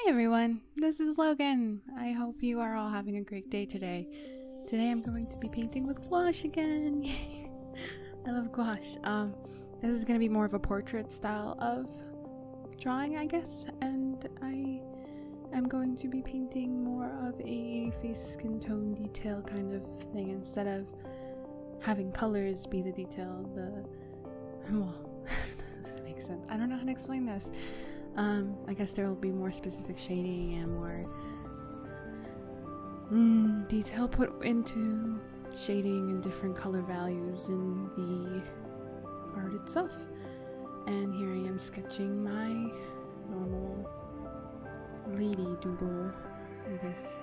Hey everyone, this is Logan. I hope you are all having a great day today. Today I'm going to be painting with gouache again. Yay! I love gouache. This is going to be more of a portrait style of drawing, I guess, and I am going to be painting more of a face skin tone detail kind of thing instead of having colors be the detail. Well, that doesn't make sense. I don't know how to explain this. I guess there will be more specific shading and more detail put into shading and different color values in the art itself. And here I am sketching my normal lady doodle, I guess.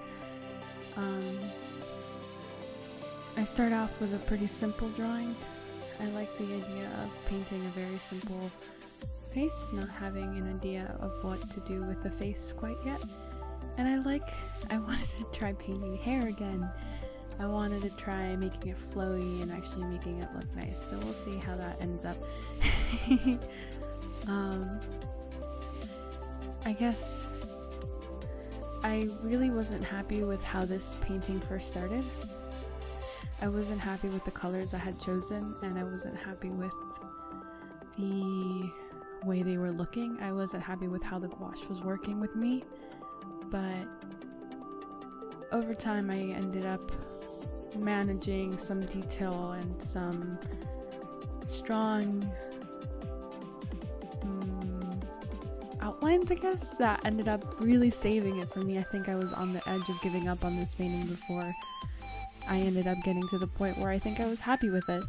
I start off with a pretty simple drawing. I like the idea of painting a very simple face, not having an idea of what to do with the face quite yet. And I wanted to try painting hair again. I wanted to try making it flowy and actually making it look nice, so we'll see how that ends up. I guess I really wasn't happy with how this painting first started. I wasn't happy with the colors I had chosen, and I wasn't happy with the way they were looking. I wasn't happy with how the gouache was working with me, but over time I ended up managing some detail and some strong outlines, I guess, that ended up really saving it for me. I think I was on the edge of giving up on this painting before I ended up getting to the point where I think I was happy with it.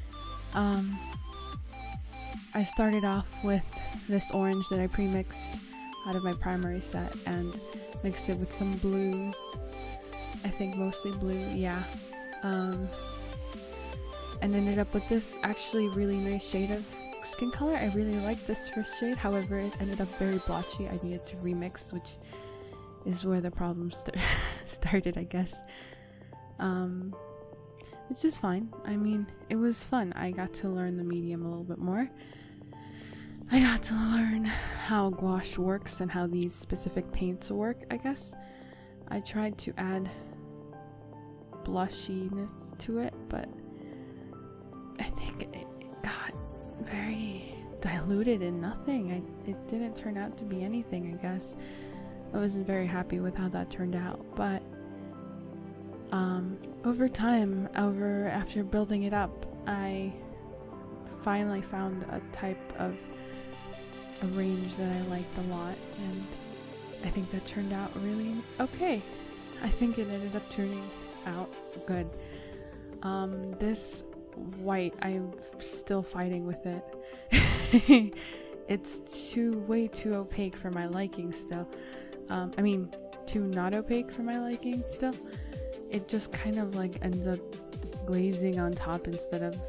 I started off with this orange that I pre-mixed out of my primary set and mixed it with some blues. I think mostly blue, yeah. And ended up with this actually really nice shade of skin color. I really liked this first shade, however it ended up very blotchy. I needed to remix, which is where the problem started, I guess. Which is fine. I mean, it was fun. I got to learn the medium a little bit more. I got to learn how gouache works and how these specific paints work, I guess. I tried to add blushiness to it, but I think it got very diluted in nothing. It didn't turn out to be anything, I guess. I wasn't very happy with how that turned out, but over time, after building it up, I finally found a type of a range that I liked a lot, and I think that turned out really okay. I think it ended up turning out good. This white, I'm still fighting with it. It's way too opaque for my liking still. I mean, too not opaque for my liking still. It just kind of like ends up glazing on top instead of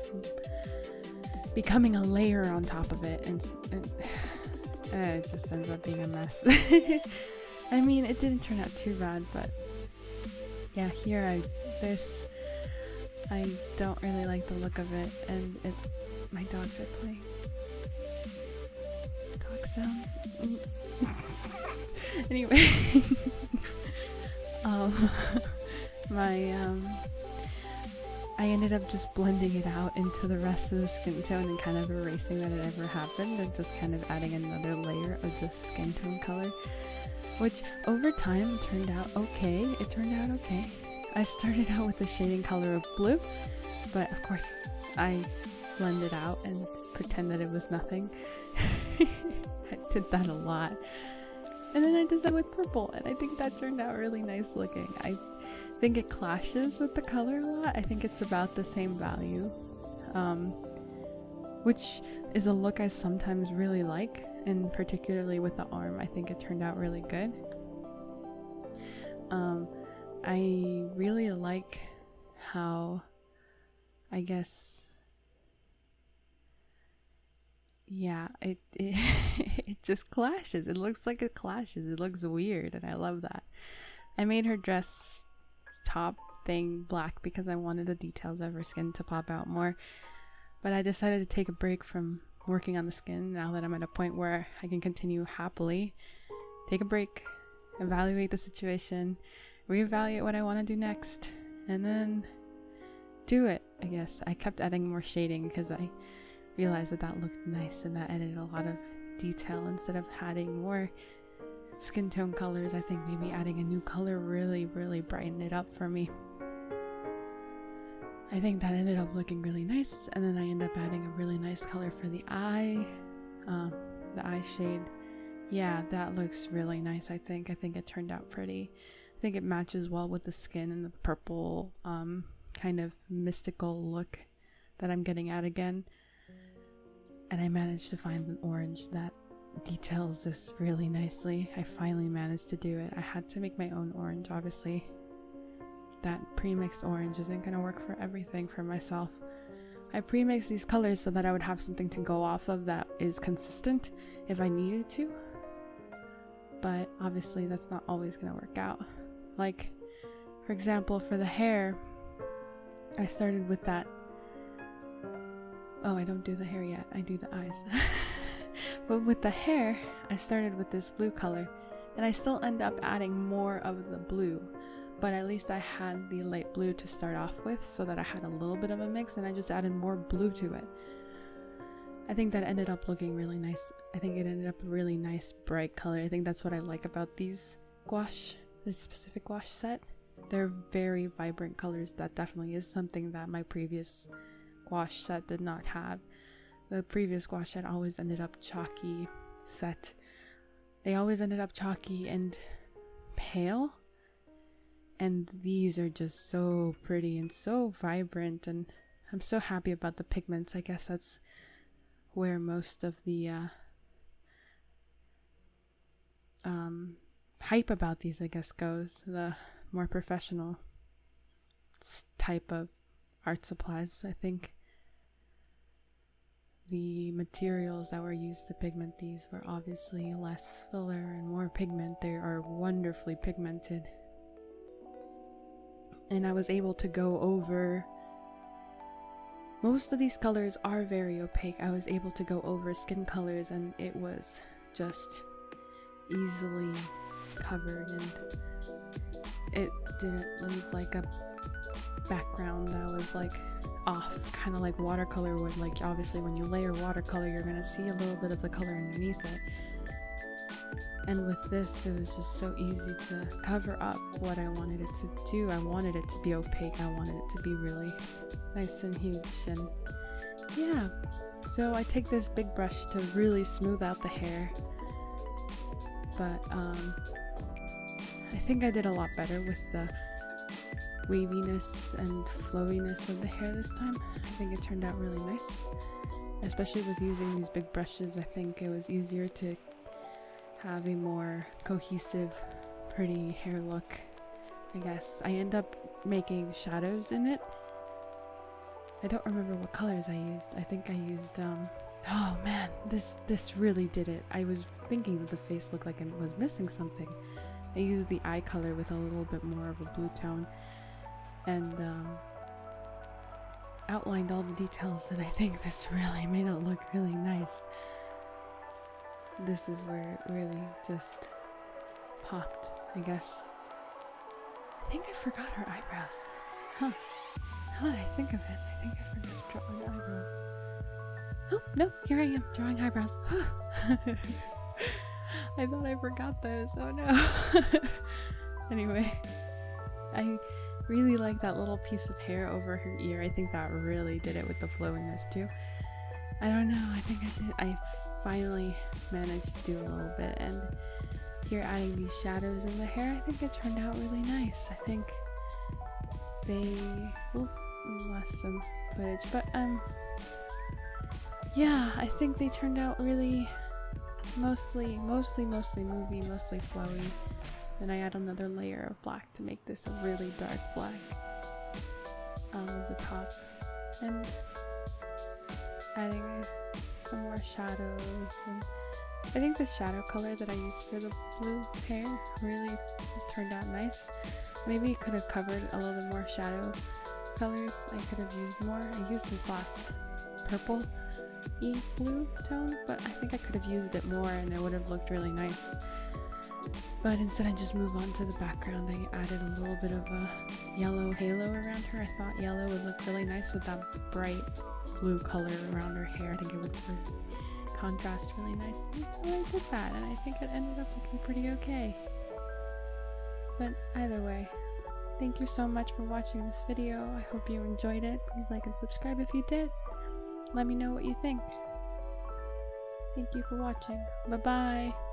becoming a layer on top of it, and it just ends up being a mess. I mean, it didn't turn out too bad, but yeah, here I don't really like the look of it, and my dogs are playing. Dog sounds. Anyway, I ended up just blending it out into the rest of the skin tone and kind of erasing that it ever happened and just kind of adding another layer of just skin tone color, which over time turned out okay. It turned out okay. I started out with the shading color of blue, but of course I blended out and pretend that it was nothing. I did that a lot. And then I did that with purple, and I think that turned out really nice looking. I think it clashes with the color a lot. I think it's about the same value, which is a look I sometimes really like, and particularly with the arm, I think it turned out really good. I really like how, I guess, yeah, it it just clashes. It looks like it clashes. It looks weird, and I love that. I made her dress top thing black because I wanted the details of her skin to pop out more, but I decided to take a break from working on the skin now that I'm at a point where I can continue happily. Take a break, evaluate the situation, reevaluate what I want to do next, and then do it, I guess. I kept adding more shading because I realized that that looked nice and that added a lot of detail instead of adding more skin tone colors. I think maybe adding a new color really brightened it up for me. I think that ended up looking really nice, and then I ended up adding a really nice color for the eye, the eye shade. Yeah, that looks really nice. I think it turned out pretty. I think it matches well with the skin and the purple kind of mystical look that I'm getting at again. And I managed to find an orange that details this really nicely. I finally managed to do it. I had to make my own orange, obviously. That pre-mixed orange isn't going to work for everything for myself. I pre-mixed these colors so that I would have something to go off of that is consistent if I needed to. But obviously that's not always going to work out. Like, for example, for the hair, I started with that. Oh, I don't do the hair yet. I do the eyes. But with the hair, I started with this blue color, and I still end up adding more of the blue, but at least I had the light blue to start off with so that I had a little bit of a mix, and I just added more blue to it. I think that ended up looking really nice. I think it ended up a really nice bright color. I think that's what I like about these gouache, this specific gouache set. They're very vibrant colors. That definitely is something that my previous gouache set did not have. The previous gouache set always ended up chalky set. They always ended up chalky and pale. And these are just so pretty and so vibrant, and I'm so happy about the pigments. I guess that's where most of the hype about these, I guess, goes. The more professional type of art supplies. I think the materials that were used to pigment these were obviously less filler and more pigment. They are wonderfully pigmented. And I was able to go over, most of these colors are very opaque. I was able to go over skin colors, and it was just easily covered, and it didn't leave like a background that was like off, kind of like watercolor would. Like, obviously when you layer watercolor, you're gonna see a little bit of the color underneath it. And with this, it was just so easy to cover up what I wanted it to do. I wanted it to be opaque. I wanted it to be really nice and huge. And yeah, so I take this big brush to really smooth out the hair. But I think I did a lot better with the waviness and flowiness of the hair this time. I think it turned out really nice. Especially with using these big brushes, I think it was easier to have a more cohesive, pretty hair look, I guess. I end up making shadows in it. I don't remember what colors I used. I think I used, oh man, this really did it. I was thinking that the face looked like it was missing something. I used the eye color with a little bit more of a blue tone, and outlined all the details, and I think this really made it look really nice. This is where it really just popped, I guess. I think I forgot her eyebrows. Huh. Now that I think of it, I think I forgot to draw my eyebrows. Oh, no, here I am, drawing eyebrows. I thought I forgot those. Oh no. Anyway, I really like that little piece of hair over her ear. I think that really did it with the flowiness too. I don't know, I think I did. I finally managed to do a little bit, and here adding these shadows in the hair, I think it turned out really nice. I think they lost some footage, but yeah, I think they turned out really mostly movie, mostly flowy. Then I add another layer of black to make this a really dark black on the top, and adding some more shadows. And I think the shadow color that I used for the blue hair really turned out nice. Maybe it could have covered a little bit more shadow colors. I could have used more. I used this last purple-y blue tone, but I think I could have used it more and it would have looked really nice. But instead I just move on to the background. I added a little bit of a yellow halo around her. I thought yellow would look really nice with that bright blue color around her hair. I think it would contrast really nicely, so I did that, and I think it ended up looking pretty okay. But either way, thank you so much for watching this video. I hope you enjoyed it. Please like and subscribe if you did. Let me know what you think. Thank you for watching. Bye-bye.